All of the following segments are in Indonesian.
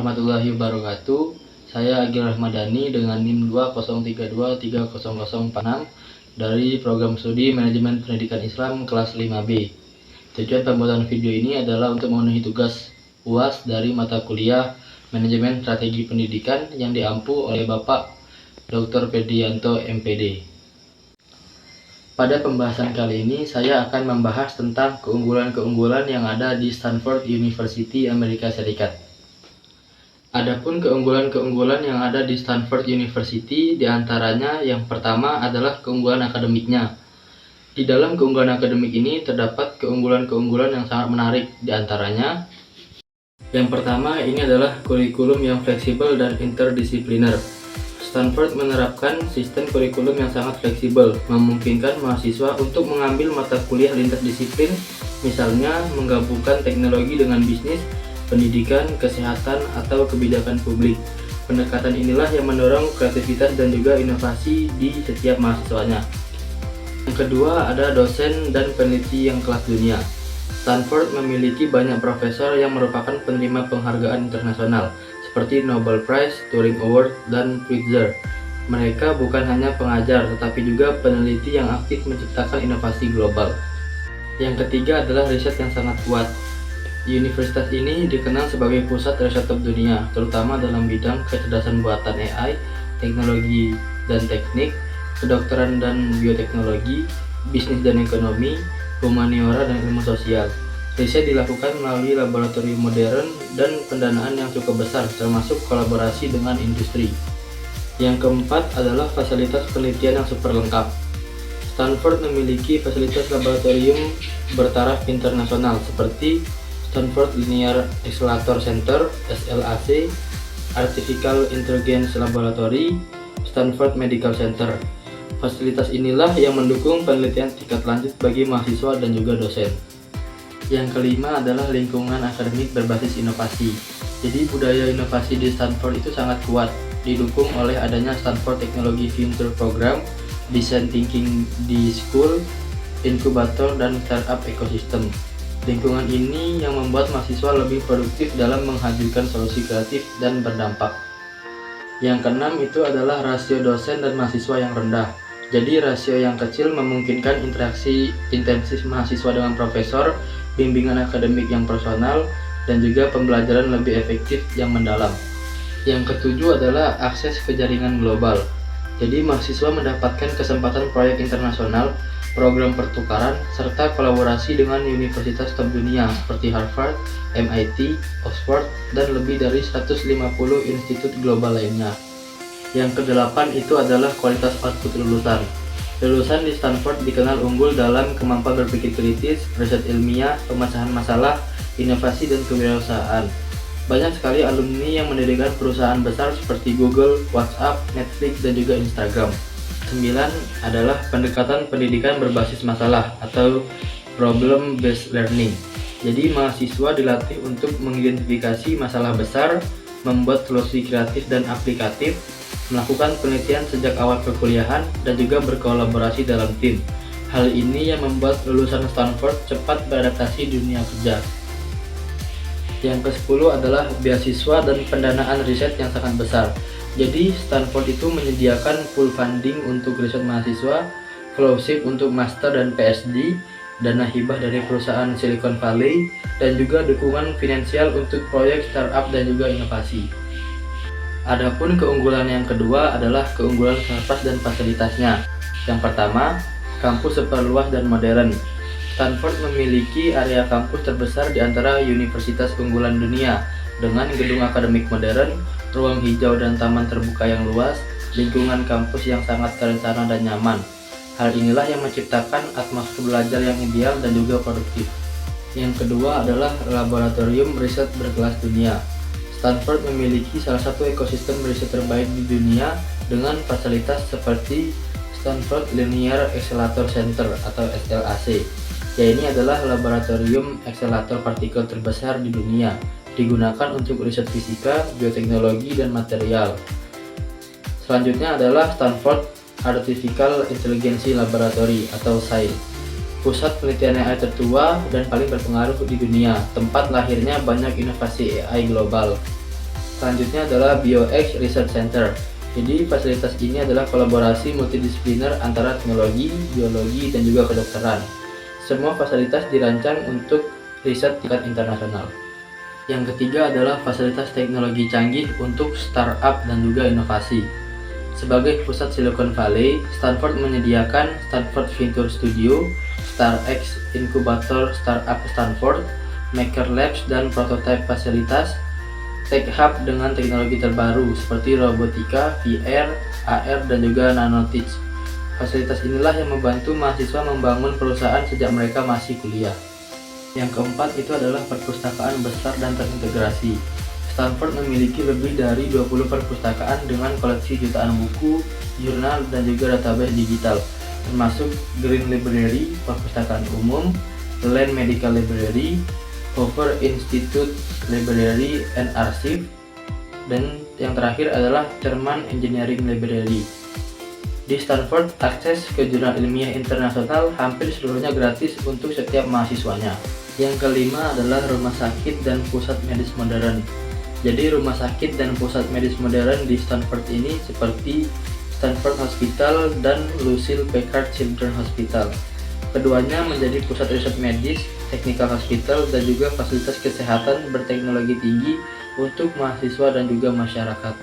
warahmatullahi wabarakatuh. Saya Agil Rahmadani dengan NIM 203230046 dari program studi Manajemen Pendidikan Islam kelas 5B. Tujuan pembuatan video ini adalah untuk memenuhi tugas UAS dari mata kuliah Manajemen Strategi Pendidikan yang diampu oleh Bapak Dr. Pedianto MPD. Pada pembahasan kali ini, saya akan membahas tentang keunggulan-keunggulan yang ada di Stanford University, Amerika Serikat. Adapun keunggulan-keunggulan yang ada di Stanford University, diantaranya yang pertama adalah keunggulan akademiknya. Di dalam keunggulan akademik ini terdapat keunggulan-keunggulan yang sangat menarik, diantaranya yang pertama ini adalah kurikulum yang fleksibel dan interdisipliner. Stanford menerapkan sistem kurikulum yang sangat fleksibel, memungkinkan mahasiswa untuk mengambil mata kuliah lintas disiplin, misalnya menggabungkan teknologi dengan bisnis, pendidikan, kesehatan, atau kebijakan publik. Pendekatan inilah yang mendorong kreativitas dan juga inovasi di setiap mahasiswanya. Yang kedua ada dosen dan peneliti yang kelas dunia. Stanford memiliki banyak profesor yang merupakan penerima penghargaan internasional, seperti Nobel Prize, Turing Award, dan Pulitzer. Mereka bukan hanya pengajar, tetapi juga peneliti yang aktif menciptakan inovasi global. Yang ketiga adalah riset yang sangat kuat. Universitas ini dikenal sebagai pusat riset top dunia, terutama dalam bidang kecerdasan buatan AI, teknologi dan teknik, kedokteran dan bioteknologi, bisnis dan ekonomi, humaniora dan ilmu sosial. Riset dilakukan melalui laboratorium modern dan pendanaan yang cukup besar, termasuk kolaborasi dengan industri. Yang keempat adalah fasilitas penelitian yang super lengkap. Stanford memiliki fasilitas laboratorium bertaraf internasional seperti Stanford Linear Accelerator Center (SLAC), Artificial Intelligence Laboratory, Stanford Medical Center. Fasilitas inilah yang mendukung penelitian tingkat lanjut bagi mahasiswa dan juga dosen. Yang kelima adalah lingkungan akademik berbasis inovasi. Jadi budaya inovasi di Stanford itu sangat kuat, didukung oleh adanya Stanford Technology Venture Program, Design Thinking di School, inkubator, dan startup ekosistem. Lingkungan ini yang membuat mahasiswa lebih produktif dalam menghadirkan solusi kreatif dan berdampak. Yang keenam itu adalah rasio dosen dan mahasiswa yang rendah. Jadi rasio yang kecil memungkinkan interaksi intensif mahasiswa dengan profesor, bimbingan akademik yang personal, dan juga pembelajaran lebih efektif yang mendalam. Yang ketujuh adalah akses ke jaringan global. Jadi mahasiswa mendapatkan kesempatan proyek internasional, program pertukaran, serta kolaborasi dengan universitas top dunia seperti Harvard, MIT, Oxford, dan lebih dari 150 institut global lainnya. Yang kedelapan itu adalah kualitas output lulusan. Lulusan di Stanford dikenal unggul dalam kemampuan berpikir kritis, riset ilmiah, pemecahan masalah, inovasi, dan kewirausahaan. Banyak sekali alumni yang mendirikan perusahaan besar seperti Google, WhatsApp, Netflix, dan juga Instagram. 9 adalah pendekatan pendidikan berbasis masalah atau problem based learning. Jadi mahasiswa dilatih untuk mengidentifikasi masalah besar, membuat solusi kreatif dan aplikatif, melakukan penelitian sejak awal perkuliahan, dan juga berkolaborasi dalam tim. Hal ini yang membuat lulusan Stanford cepat beradaptasi di dunia kerja. Yang ke-10 adalah beasiswa dan pendanaan riset yang sangat besar. Jadi Stanford itu menyediakan full funding untuk riset mahasiswa, fellowship untuk master dan PhD, dana hibah dari perusahaan Silicon Valley, dan juga dukungan finansial untuk proyek startup dan juga inovasi. Adapun keunggulan yang kedua adalah keunggulan kampus dan fasilitasnya. Yang pertama, kampus super luas dan modern. Stanford memiliki area kampus terbesar di antara universitas unggulan dunia, dengan gedung akademik modern, ruang hijau dan taman terbuka yang luas, lingkungan kampus yang sangat terencana dan nyaman. Hal inilah yang menciptakan atmosfer belajar yang ideal dan juga produktif. Yang kedua adalah laboratorium riset berkelas dunia. Stanford memiliki salah satu ekosistem riset terbaik di dunia dengan fasilitas seperti Stanford Linear Accelerator Center atau SLAC. Ini adalah laboratorium akselerator partikel terbesar di dunia, digunakan untuk riset fisika, bioteknologi, dan material. Selanjutnya adalah Stanford Artificial Intelligence Laboratory atau SAIL, pusat penelitian AI tertua dan paling berpengaruh di dunia, tempat lahirnya banyak inovasi AI global. Selanjutnya adalah BioX Research Center. Jadi fasilitas ini adalah kolaborasi multidisipliner antara teknologi, biologi, dan juga kedokteran. Semua fasilitas dirancang untuk riset tingkat internasional. Yang ketiga adalah fasilitas teknologi canggih untuk startup dan juga inovasi. Sebagai pusat Silicon Valley, Stanford menyediakan Stanford Venture Studio, StarX Incubator Startup Stanford, Maker Labs, dan prototype fasilitas Tech Hub dengan teknologi terbaru seperti robotika, VR, AR, dan juga nanoteach. Fasilitas inilah yang membantu mahasiswa membangun perusahaan sejak mereka masih kuliah. Yang keempat itu adalah perpustakaan besar dan terintegrasi. Stanford memiliki lebih dari 20 perpustakaan dengan koleksi jutaan buku, jurnal, dan juga database digital, termasuk Green Library, perpustakaan umum, Land Medical Library, Hoover Institute Library and Archive, dan yang terakhir adalah Terman Engineering Library. Di Stanford, akses ke jurnal ilmiah internasional hampir seluruhnya gratis untuk setiap mahasiswanya. Yang kelima adalah rumah sakit dan pusat medis modern. Jadi rumah sakit dan pusat medis modern di Stanford ini seperti Stanford Hospital dan Lucille Packard Children's Hospital. Keduanya menjadi pusat riset medis, technical hospital, dan juga fasilitas kesehatan berteknologi tinggi untuk mahasiswa dan juga masyarakat.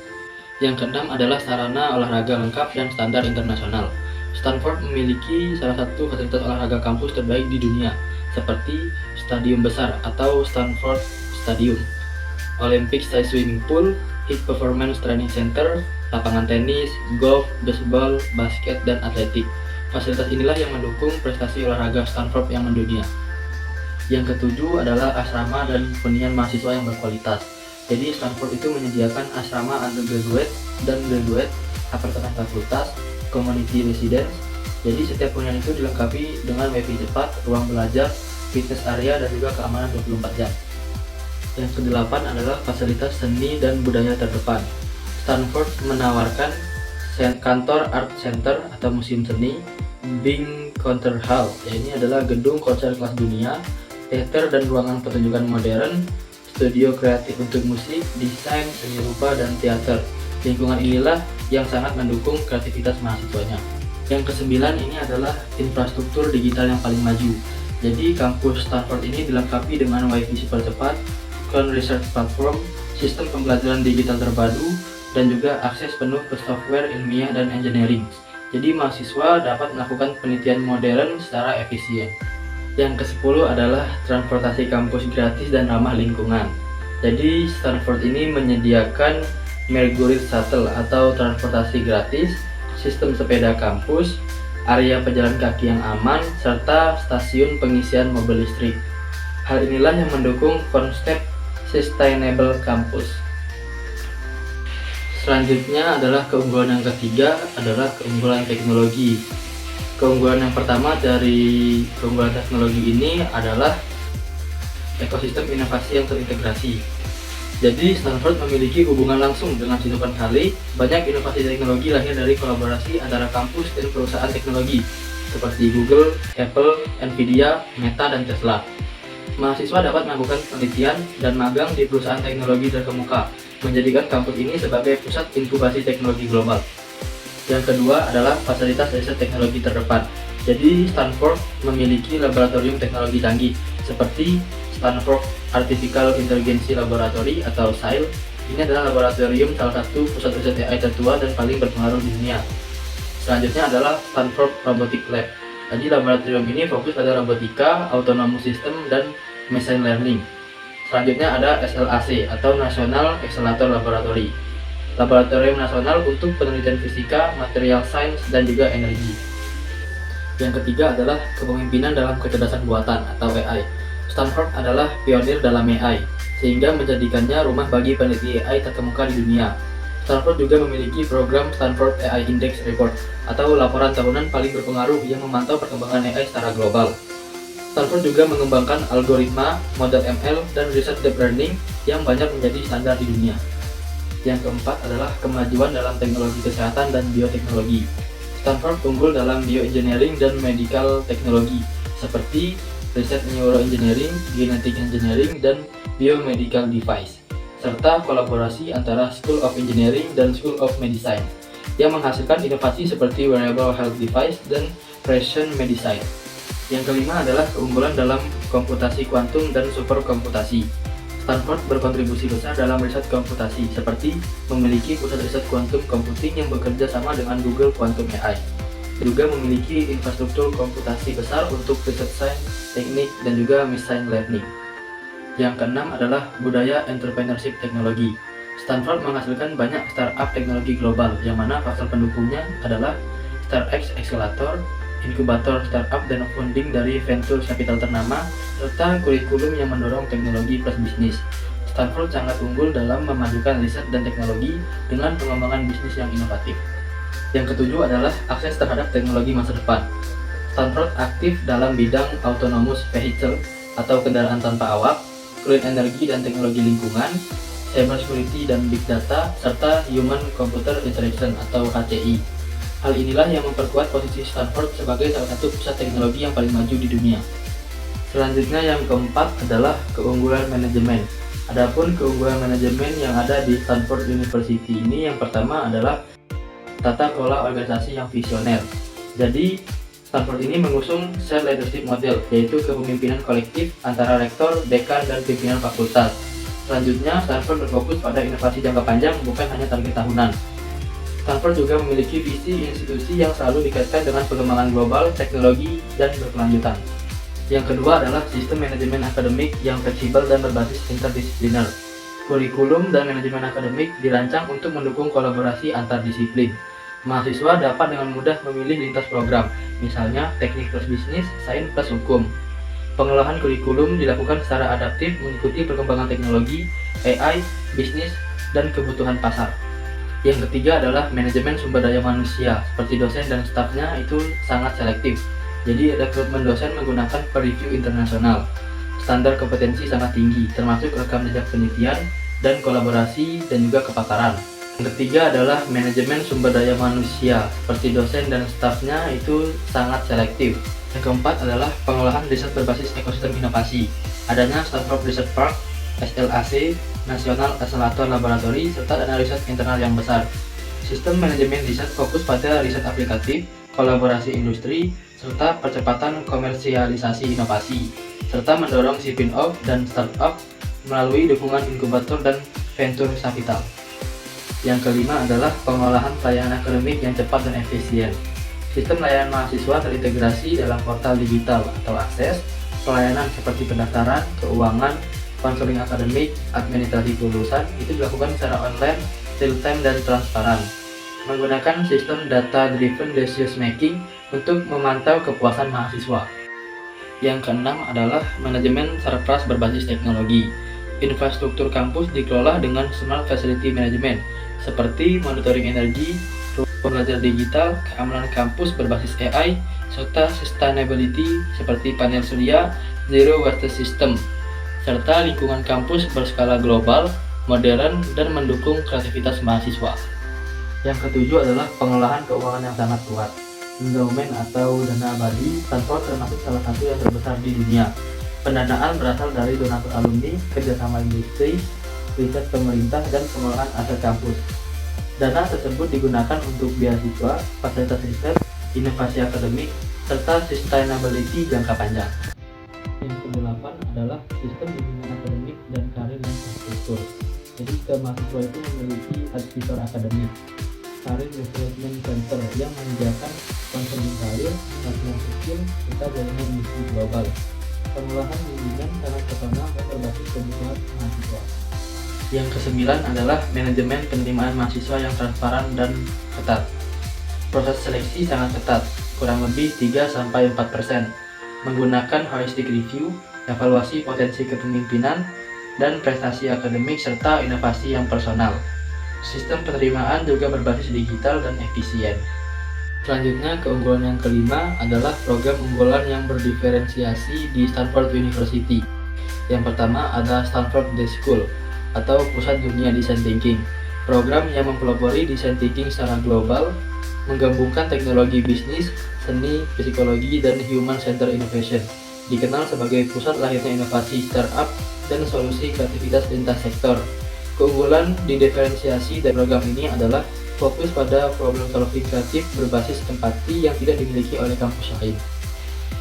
Yang keenam adalah sarana olahraga lengkap dan standar internasional. Stanford memiliki salah satu fasilitas olahraga kampus terbaik di dunia, seperti stadium besar atau Stanford Stadium, Olympic size swimming pool, high performance training center, lapangan tenis, golf, baseball, basket, dan atletik. Fasilitas inilah yang mendukung prestasi olahraga Stanford yang mendunia. Yang ketujuh adalah asrama dan hunian mahasiswa yang berkualitas. Jadi Stanford itu menyediakan asrama undergraduate dan graduate, apartemen fakultas, community residence. Jadi setiap hunian itu dilengkapi dengan wifi cepat, ruang belajar, fitness area, dan juga keamanan 24 jam. Yang kedelapan adalah fasilitas seni dan budaya terdepan. Stanford menawarkan kantor art center atau museum seni, Bing Concert Hall. Ini adalah gedung konser kelas dunia, teater dan ruangan pertunjukan modern, studio kreatif untuk musik, desain, seni rupa, dan teater. Lingkungan inilah yang sangat mendukung kreativitas mahasiswanya. Yang kesembilan ini adalah infrastruktur digital yang paling maju. Jadi kampus Stanford ini dilengkapi dengan wifi super cepat, cloud research platform, sistem pembelajaran digital terpadu, dan juga akses penuh ke software ilmiah dan engineering. Jadi mahasiswa dapat melakukan penelitian modern secara efisien. Yang ke-10 adalah transportasi kampus gratis dan ramah lingkungan. Jadi Stanford ini menyediakan Mercury Shuttle atau transportasi gratis, sistem sepeda kampus, area pejalan kaki yang aman, serta stasiun pengisian mobil listrik. Hal inilah yang mendukung konsep Sustainable Campus. Selanjutnya adalah keunggulan yang ketiga adalah keunggulan teknologi. Keunggulan yang pertama dari keunggulan teknologi ini adalah ekosistem inovasi yang terintegrasi. Jadi Stanford memiliki hubungan langsung dengan Silicon Valley. Banyak inovasi teknologi lahir dari kolaborasi antara kampus dan perusahaan teknologi seperti Google, Apple, Nvidia, Meta, dan Tesla. Mahasiswa dapat melakukan penelitian dan magang di perusahaan teknologi terkemuka, menjadikan kampus ini sebagai pusat inkubasi teknologi global. Yang kedua adalah fasilitas riset teknologi terdepan. Jadi Stanford memiliki laboratorium teknologi canggih seperti Stanford Artificial Intelligence Laboratory atau SAIL. Ini adalah laboratorium salah satu pusat riset AI tertua dan paling berpengaruh di dunia. Selanjutnya adalah Stanford Robotic Lab. Jadi laboratorium ini fokus pada robotika, autonomous system, dan machine learning. Selanjutnya ada SLAC atau National Accelerator Laboratory, laboratorium nasional untuk penelitian fisika, material science, dan juga energi. Yang ketiga adalah kepemimpinan dalam kecerdasan buatan atau AI. Stanford adalah pionir dalam AI, sehingga menjadikannya rumah bagi peneliti AI terkemuka di dunia. Stanford juga memiliki program Stanford AI Index Report atau laporan tahunan paling berpengaruh yang memantau perkembangan AI secara global. Stanford juga mengembangkan algoritma, model ML, dan riset deep learning yang banyak menjadi standar di dunia. Yang keempat adalah kemajuan dalam teknologi kesehatan dan bioteknologi. Stanford unggul dalam bioengineering dan medical teknologi seperti riset neuroengineering, genetic engineering, dan biomedical device. serta kolaborasi antara School of Engineering dan School of Medicine yang menghasilkan inovasi seperti wearable health device dan precision medicine. Yang kelima adalah keunggulan dalam komputasi kuantum dan superkomputasi. Stanford berkontribusi besar dalam riset komputasi, seperti memiliki pusat riset kuantum computing yang bekerja sama dengan Google Quantum AI. Juga memiliki infrastruktur komputasi besar untuk riset sains, teknik, dan juga machine learning. Yang keenam adalah budaya entrepreneurship teknologi. Stanford menghasilkan banyak startup teknologi global, yang mana faktor pendukungnya adalah StartX Accelerator, inkubator startup dan funding dari venture capital ternama, serta kurikulum yang mendorong teknologi plus bisnis. Stanford sangat unggul dalam memadukan riset dan teknologi dengan pengembangan bisnis yang inovatif. Yang ketujuh adalah akses terhadap teknologi masa depan. Stanford aktif dalam bidang autonomous vehicle atau kendaraan tanpa awak, clean energy dan teknologi lingkungan, cybersecurity dan big data, serta human computer interaction atau HCI. Hal inilah yang memperkuat posisi Stanford sebagai salah satu pusat teknologi yang paling maju di dunia. Selanjutnya yang keempat adalah keunggulan manajemen. Adapun keunggulan manajemen yang ada di Stanford University ini, yang pertama adalah tata kelola organisasi yang visioner. Jadi Stanford ini mengusung shared leadership model, yaitu kepemimpinan kolektif antara rektor, dekan, dan pimpinan fakultas. Selanjutnya, Stanford berfokus pada inovasi jangka panjang, bukan hanya target tahunan. Stanford juga memiliki visi institusi yang selalu dikaitkan dengan pengembangan global, teknologi, dan berkelanjutan. Yang kedua adalah sistem manajemen akademik yang fleksibel dan berbasis interdisipliner. Kurikulum dan manajemen akademik dirancang untuk mendukung kolaborasi antar disiplin. Mahasiswa dapat dengan mudah memilih lintas program, misalnya teknik plus bisnis, sains plus hukum. Pengolahan kurikulum dilakukan secara adaptif mengikuti perkembangan teknologi, AI, bisnis, dan kebutuhan pasar. Yang ketiga adalah manajemen sumber daya manusia, seperti dosen dan stafnya itu sangat selektif. Jadi rekrutmen dosen menggunakan peer review internasional. Standar kompetensi sangat tinggi, termasuk rekam jejak penelitian dan kolaborasi dan juga kepakaran. Yang ketiga adalah manajemen sumber daya manusia, seperti dosen dan stafnya itu sangat selektif. Yang keempat adalah pengolahan riset berbasis ekosistem inovasi. Adanya Stanford Research Park, SLAC, National Accelerator Laboratory, serta dana riset internal yang besar. Sistem manajemen riset fokus pada riset aplikatif, kolaborasi industri, serta percepatan komersialisasi inovasi, serta mendorong spin-off dan startup melalui dukungan inkubator dan venture capital. Yang kelima adalah pengolahan pelayanan akademik yang cepat dan efisien. Sistem layanan mahasiswa terintegrasi dalam portal digital atau akses, pelayanan seperti pendaftaran, keuangan, konseling akademik, administrasi lulusan itu dilakukan secara online, real-time, dan transparan. Menggunakan sistem data-driven decision making untuk memantau kepuasan mahasiswa. Yang keenam adalah manajemen surplus berbasis teknologi. Infrastruktur kampus dikelola dengan smart facility management, seperti monitoring energi, pembelajaran digital, keamanan kampus berbasis AI, serta sustainability seperti panel surya, zero waste system, serta lingkungan kampus berskala global, modern, dan mendukung kreativitas mahasiswa. Yang ketujuh adalah pengolahan keuangan yang sangat kuat. Endowment atau dana abadi, Stanford termasuk salah satu yang terbesar di dunia. Pendanaan berasal dari donatur alumni, kerjasama industri, riset pemerintah, dan pengolahan aset kampus. Dana tersebut digunakan untuk beasiswa, fasilitas riset, inovasi akademik, serta sustainability jangka panjang. Yang kedelapan adalah sistem bimbingan akademik dan karir yang terstruktur. Jadi setiap mahasiswa itu memiliki advisor akademik, karir development center yang menyediakan konseling karir, pelatihan skill, serta jaringan industri global. Pengolahan bimbingan sangat personal dan berbasis kebutuhan mahasiswa. Yang kesembilan adalah manajemen penerimaan mahasiswa yang transparan dan ketat. Proses seleksi sangat ketat, kurang lebih 3-4%, menggunakan holistic review, evaluasi potensi kepemimpinan, dan prestasi akademik serta inovasi yang personal. Sistem penerimaan juga berbasis digital dan efisien. Selanjutnya, keunggulan yang kelima adalah program unggulan yang berdiferensiasi di Stanford University. Yang pertama ada Stanford Day School atau Pusat Dunia Design Thinking. Program yang mempelopori design thinking secara global, menggabungkan teknologi bisnis, seni, psikologi, dan human center innovation. Dikenal sebagai pusat lahirnya inovasi startup dan solusi kreativitas lintas sektor. Keunggulan didiferensiasi dari program ini adalah fokus pada problem solving kreatif berbasis empati yang tidak dimiliki oleh kampus lain.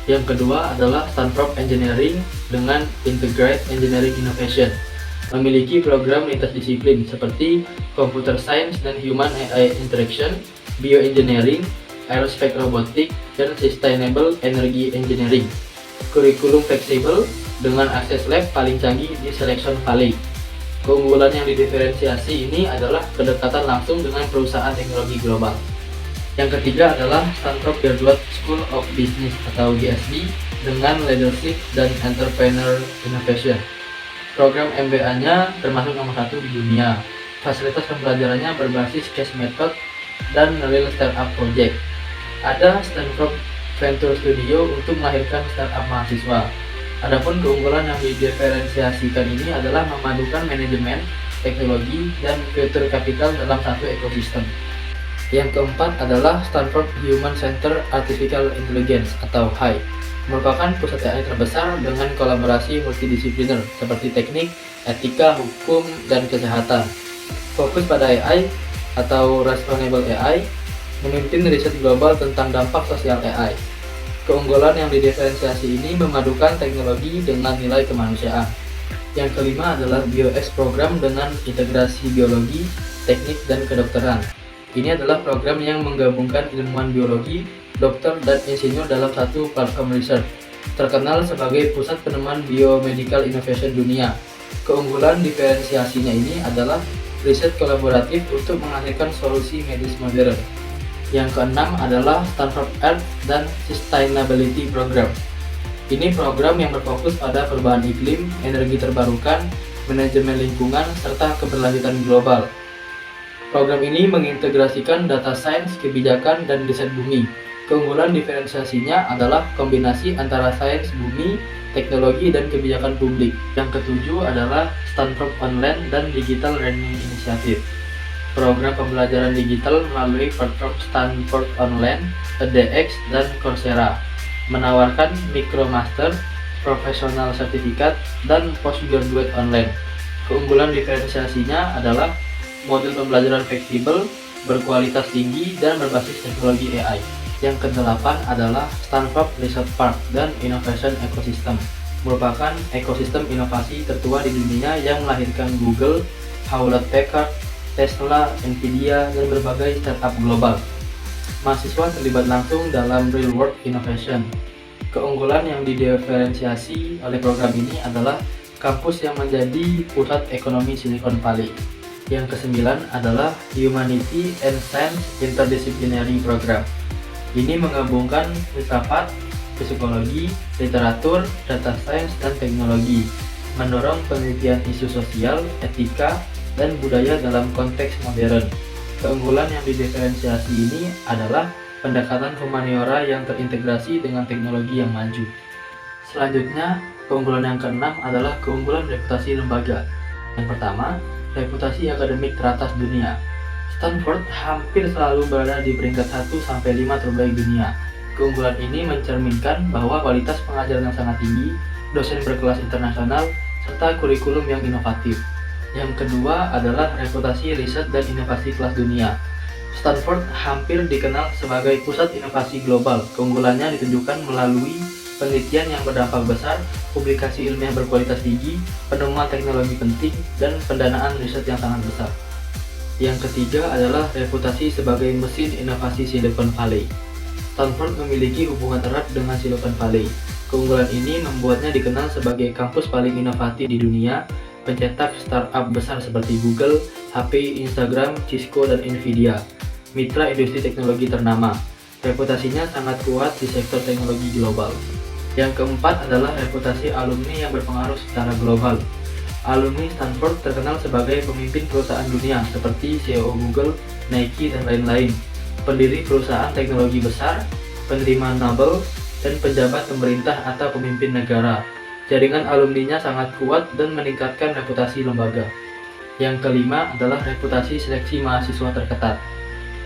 Yang kedua adalah Stanford Engineering dengan Integrated Engineering Innovation, memiliki program lintas disiplin seperti Computer Science dan Human AI Interaction, Bioengineering, Aerospace Robotics, dan Sustainable Energy Engineering. Kurikulum fleksibel dengan akses lab paling canggih di Silicon Valley. Keunggulan yang didiferensiasi ini adalah kedekatan langsung dengan perusahaan teknologi global. Yang ketiga adalah Stanford Graduate School of Business atau GSB dengan Leadership dan Entrepreneur Innovation. Program MBA-nya termasuk nomor 1 di dunia. Fasilitas pembelajarannya berbasis case method dan real startup project. Ada Stanford Venture Studio untuk melahirkan startup mahasiswa. Adapun keunggulan yang didiferensiasikan ini adalah memadukan manajemen, teknologi, dan venture capital dalam satu ekosistem. Yang keempat adalah Stanford Human Center Artificial Intelligence atau HI, merupakan pusat AI terbesar dengan kolaborasi multidisipliner seperti teknik, etika, hukum, dan kesehatan. Fokus pada AI atau Responsible AI, memimpin riset global tentang dampak sosial AI. Keunggulan yang didiferensiasi ini memadukan teknologi dengan nilai kemanusiaan. Yang kelima adalah BioX program dengan integrasi biologi, teknik, dan kedokteran. Ini adalah program yang menggabungkan ilmuwan biologi, dokter, dan insinyur dalam satu platform research. Terkenal sebagai pusat penemuan biomedical innovation dunia. Keunggulan diferensiasinya ini adalah riset kolaboratif untuk menghasilkan solusi medis modern. Yang keenam adalah Stanford Earth dan Sustainability Program. Ini program yang berfokus pada perubahan iklim, energi terbarukan, manajemen lingkungan, serta keberlanjutan global. Program ini mengintegrasikan data sains, kebijakan, dan riset bumi. Keunggulan diferensiasinya adalah kombinasi antara sains bumi, teknologi, dan kebijakan publik. Yang ketujuh adalah Stanford Online dan Digital Learning Initiative. Program pembelajaran digital melalui platform Stanford Online, edX, dan Coursera, menawarkan micromaster, professional sertifikat, dan postgraduate online. Keunggulan diferensiasinya adalah model pembelajaran fleksibel, berkualitas tinggi, dan berbasis teknologi AI. Yang kedelapan adalah Stanford Research Park dan Innovation Ecosystem, merupakan ekosistem inovasi tertua di dunia yang melahirkan Google, Hewlett-Packard, Tesla, Nvidia, dan berbagai startup global. Mahasiswa terlibat langsung dalam real-world innovation. Keunggulan yang didiferensiasi oleh program ini adalah kampus yang menjadi pusat ekonomi Silicon Valley. Yang kesembilan adalah Humanity and Science Interdisciplinary Program. Ini menggabungkan filsafat, psikologi, literatur, data science, dan teknologi, mendorong penelitian isu sosial, etika, dan budaya dalam konteks modern. Keunggulan yang didiferensiasi ini adalah pendekatan humaniora yang terintegrasi dengan teknologi yang maju. Selanjutnya, keunggulan yang keenam adalah keunggulan reputasi lembaga. Yang pertama, reputasi akademik teratas dunia. Stanford hampir selalu berada di peringkat 1-5 terbaik dunia. Keunggulan ini mencerminkan bahwa kualitas pengajaran yang sangat tinggi, dosen berkelas internasional, serta kurikulum yang inovatif. Yang kedua adalah reputasi riset dan inovasi kelas dunia. Stanford hampir dikenal sebagai pusat inovasi global. Keunggulannya ditunjukkan melalui penelitian yang berdampak besar, publikasi ilmiah berkualitas tinggi, penemuan teknologi penting, dan pendanaan riset yang sangat besar. Yang ketiga adalah reputasi sebagai mesin inovasi Silicon Valley. Stanford memiliki hubungan erat dengan Silicon Valley. Keunggulan ini membuatnya dikenal sebagai kampus paling inovatif di dunia, pencetak startup besar seperti Google, HP, Instagram, Cisco, dan Nvidia, mitra industri teknologi ternama. Reputasinya sangat kuat di sektor teknologi global. Yang keempat adalah reputasi alumni yang berpengaruh secara global. Alumni Stanford terkenal sebagai pemimpin perusahaan dunia seperti CEO Google, Nike, dan lain-lain, pendiri perusahaan teknologi besar, penerima Nobel, dan pejabat pemerintah atau pemimpin negara. Jaringan alumninya sangat kuat dan meningkatkan reputasi lembaga. Yang kelima adalah reputasi seleksi mahasiswa terketat.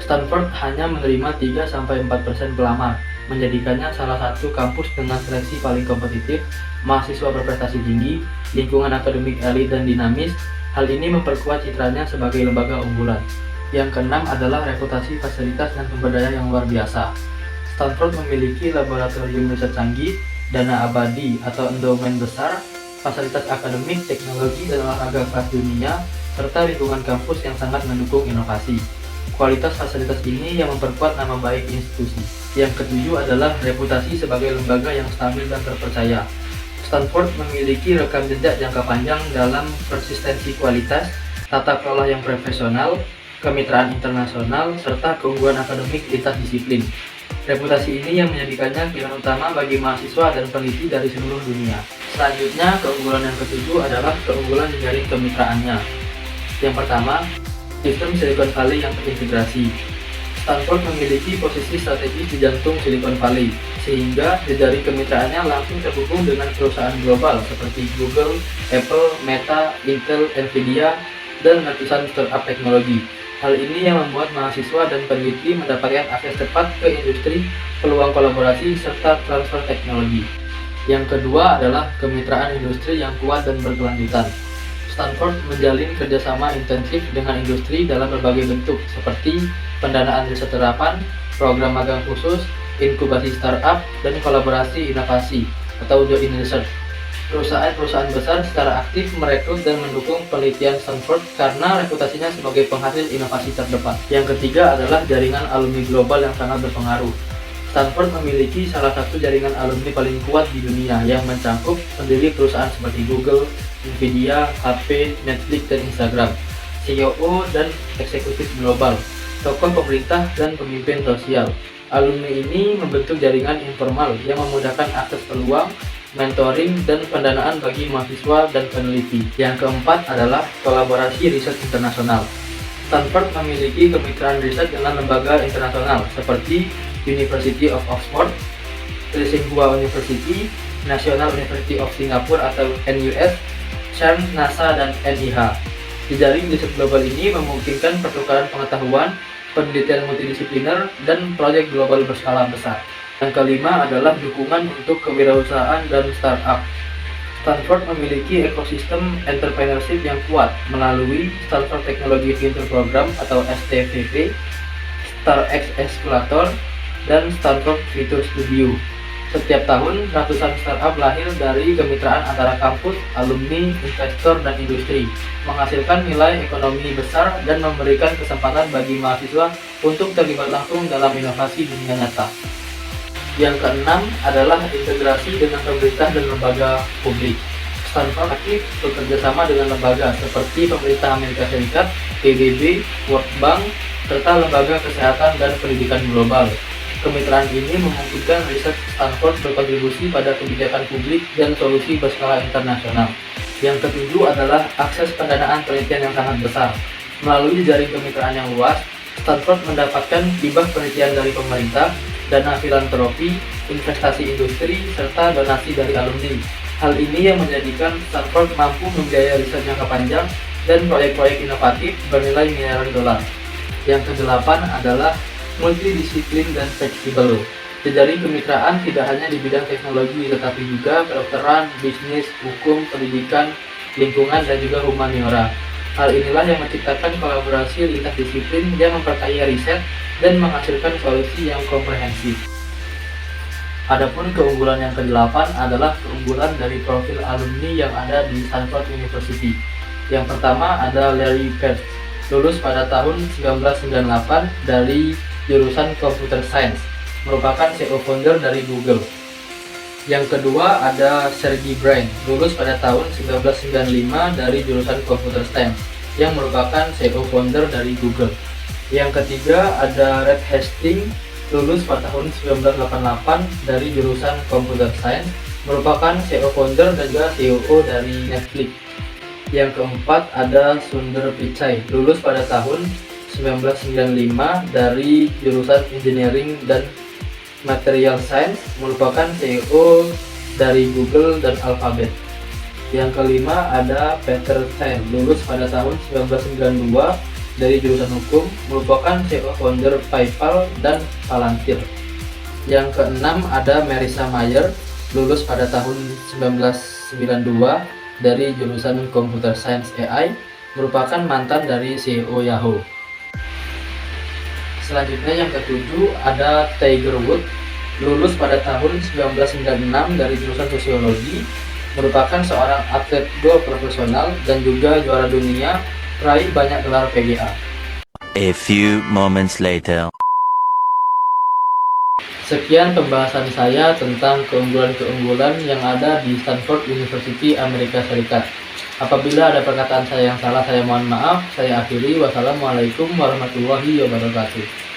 Stanford hanya menerima 3-4% pelamar, menjadikannya salah satu kampus dengan seleksi paling kompetitif, mahasiswa berprestasi tinggi, lingkungan akademik elit dan dinamis, Hal ini memperkuat citranya sebagai lembaga unggulan. Yang keenam adalah reputasi fasilitas dan pemberdayaan yang luar biasa. Stanford memiliki laboratorium riset canggih, dana abadi atau endowment besar, fasilitas akademik, teknologi, dan olahraga kelas dunia, serta lingkungan kampus yang sangat mendukung inovasi. Kualitas fasilitas ini yang memperkuat nama baik institusi. Yang ketujuh adalah reputasi sebagai lembaga yang stabil dan terpercaya. Stanford memiliki rekam jejak jangka panjang dalam persistensi kualitas, tata kelola yang profesional, kemitraan internasional, serta keunggulan akademik lintas disiplin. Reputasi ini yang menjadikannya pilihan utama bagi mahasiswa dan peneliti dari seluruh dunia. Selanjutnya, keunggulan yang ketujuh adalah keunggulan jejaring kemitraannya. Yang pertama, sistem Silicon Valley yang terintegrasi. Stanford memiliki posisi strategis di jantung Silicon Valley, sehingga jejaring kemitraannya langsung terhubung dengan perusahaan global seperti Google, Apple, Meta, Intel, Nvidia, dan ratusan startup teknologi. Hal ini yang membuat mahasiswa dan peneliti mendapatkan akses cepat ke industri, peluang kolaborasi, serta transfer teknologi. Yang kedua adalah kemitraan industri yang kuat dan berkelanjutan. Stanford menjalin kerjasama intensif dengan industri dalam berbagai bentuk seperti pendanaan riset terapan, program magang khusus, inkubasi startup, dan kolaborasi inovasi atau joint research. Perusahaan-perusahaan besar secara aktif merekrut dan mendukung penelitian Stanford karena reputasinya sebagai penghasil inovasi terdepan. Yang ketiga adalah jaringan alumni global yang sangat berpengaruh. Stanford memiliki salah satu jaringan alumni paling kuat di dunia yang mencakup pendiri perusahaan seperti Google, Nvidia, HP, Netflix, dan Instagram, CEO dan eksekutif global, tokoh pemerintah, dan pemimpin sosial. Alumni ini membentuk jaringan informal yang memudahkan akses peluang, mentoring, dan pendanaan bagi mahasiswa dan peneliti. Yang keempat adalah kolaborasi riset internasional. Stanford memiliki kemitraan riset dengan lembaga internasional seperti University of Oxford, Tsinghua University, National University of Singapore atau NUS, CERN, NASA, dan NIH. Jejaring riset global ini memungkinkan pertukaran pengetahuan, penelitian multidisipliner, dan proyek global berskala besar. Yang kelima adalah dukungan untuk kewirausahaan dan startup. Stanford memiliki ekosistem entrepreneurship yang kuat melalui Stanford Technology Venture Program atau STVP, StarX Accelerator, dan Stanford Future Studio. Setiap tahun, ratusan startup lahir dari kemitraan antara kampus, alumni, investor, dan industri, menghasilkan nilai ekonomi besar dan memberikan kesempatan bagi mahasiswa untuk terlibat langsung dalam inovasi dunia nyata. Yang keenam adalah integrasi dengan pemerintah dan lembaga publik. Stanford aktif bekerjasama dengan lembaga seperti pemerintah Amerika Serikat, PBB, World Bank, serta lembaga kesehatan dan pendidikan global. Kemitraan ini memungkinkan riset Stanford berkontribusi pada kebijakan publik dan solusi berskala internasional. Yang ketujuh adalah akses pendanaan penelitian yang sangat besar. Melalui jaring kemitraan yang luas, Stanford mendapatkan hibah penelitian dari pemerintah, dana filantropi, investasi industri, serta donasi dari alumni. Hal ini yang menjadikan Stanford mampu membiayai riset jangka panjang dan proyek-proyek inovatif bernilai miliaran dolar. Yang kedelapan adalah multidisiplin dan fleksibel. Jejaring kemitraan tidak hanya di bidang teknologi, tetapi juga kedokteran, bisnis, hukum, pendidikan, lingkungan, dan juga humaniora. Hal inilah yang menciptakan kolaborasi lintas disiplin yang memperkaya riset dan menghasilkan solusi yang komprehensif. Adapun keunggulan yang ke-8 adalah keunggulan dari profil alumni yang ada di Stanford University. Yang pertama ada Larry Page, lulus pada tahun 1998 dari jurusan Computer Science, merupakan CEO founder dari Google. Yang kedua ada Sergey Brin, lulus pada tahun 1995 dari jurusan Computer Science, yang merupakan CEO founder dari Google. Yang ketiga ada Reed Hastings, lulus pada tahun 1988 dari jurusan Computer Science, merupakan CEO founder dan juga CEO dari Netflix. Yang keempat ada Sundar Pichai, lulus pada tahun 1995 dari jurusan Engineering dan Material Science, merupakan CEO dari Google dan Alphabet. Yang kelima ada Peter Thiel, lulus pada tahun 1992 dari jurusan Hukum, merupakan CEO founder PayPal dan Palantir. Yang keenam ada Marissa Mayer, lulus pada tahun 1992 dari jurusan Computer Science AI, merupakan mantan dari CEO Yahoo. Selanjutnya yang ketujuh ada Tiger Woods, lulus pada tahun 1996 dari jurusan sosiologi, merupakan seorang atlet golf profesional dan juga juara dunia, peraih banyak gelar PGA. A few moments later. Sekian pembahasan saya tentang keunggulan-keunggulan yang ada di Stanford University Amerika Serikat. Apabila ada perkataan saya yang salah, saya mohon maaf. Saya akhiri. Wassalamualaikum warahmatullahi wabarakatuh.